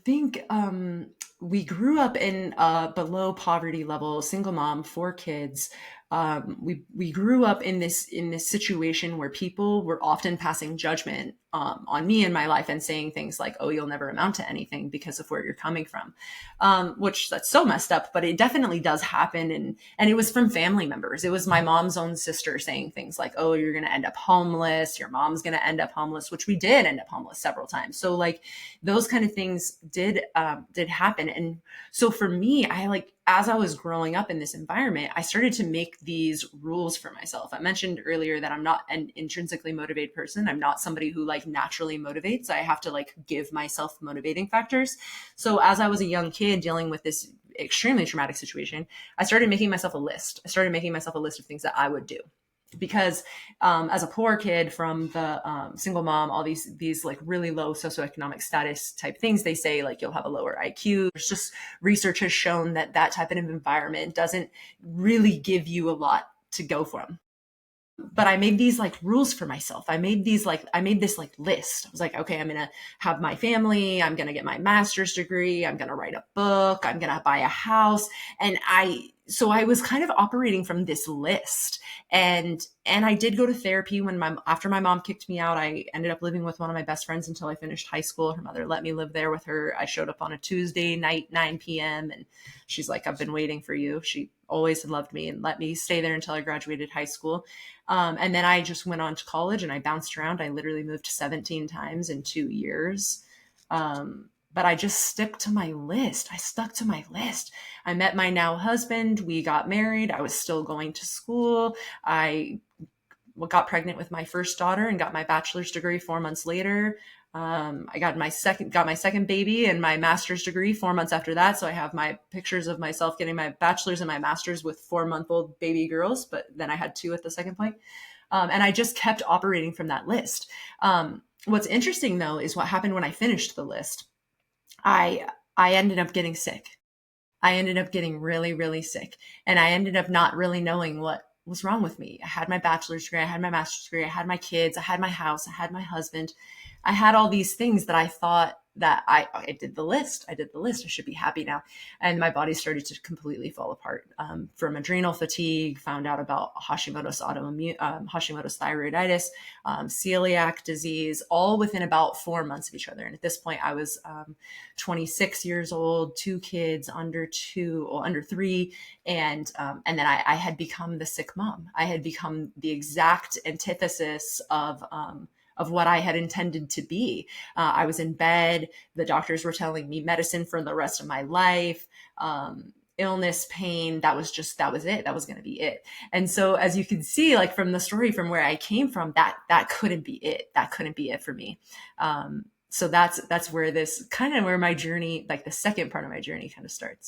think we grew up in below poverty level, single mom, 4 kids. We grew up in this situation where people were often passing judgment on me in my life and saying things like, "Oh, you'll never amount to anything because of where you're coming from," which that's so messed up. But it definitely does happen, and it was from family members. It was my mom's own sister saying things like, "Oh, you're going to end up homeless. Your mom's going to end up homeless," which we did end up homeless several times. So like those kind of things did happen. And so for me, I like, as I was growing up in this environment, I started to make these rules for myself. I mentioned earlier that I'm not an intrinsically motivated person. I'm not somebody who like naturally motivates. I have to like give myself motivating factors. So as I was a young kid dealing with this extremely traumatic situation, I started making myself a list. I started making myself a list of things that I would do because as a poor kid from the single mom, all these like really low socioeconomic status type things, they say like you'll have a lower IQ. There's just research has shown that that type of environment doesn't really give you a lot to go from. But I made these like rules for myself. I made this like list. I was like, okay, I'm going to have my family. I'm going to get my master's degree. I'm going to write a book. I'm going to buy a house. So I was kind of operating from this list. And I did go to therapy after my mom kicked me out. I ended up living with one of my best friends until I finished high school. Her mother let me live there with her. I showed up on a Tuesday night, 9 p.m. and she's like, "I've been waiting for you." She always loved me and let me stay there until I graduated high school. And then I just went on to college and I bounced around. I literally moved 17 times in 2 years. But I just stuck to my list. I stuck to my list. I met my now husband. We got married. I was still going to school. I got pregnant with my first daughter and got my bachelor's degree 4 months later. I got my second baby and my master's degree 4 months after that. So I have my pictures of myself getting my bachelor's and my master's with 4-month-old baby girls, but then I had two at the second point. And I just kept operating from that list. What's interesting though is what happened when I finished the list. I ended up getting sick. I ended up getting really, really sick. And I ended up not really knowing what was wrong with me. I had my bachelor's degree, I had my master's degree, I had my kids, I had my house, I had my husband. I had all these things that I thought that I did the list. I did the list. I should be happy now. And my body started to completely fall apart from adrenal fatigue, found out about Hashimoto's thyroiditis, celiac disease, all within about 4 months of each other. And at this point, I was 26 years old, 2 kids under three. And then I had become the sick mom. I had become the exact antithesis of what I had intended to be. I was in bed. The doctors were telling me medicine for the rest of my life. Illness, pain, that was it. That was going to be it. And so as you can see, like from the story from where I came from, that couldn't be it. That couldn't be it for me. So that's where my journey, like the second part of my journey kind of starts.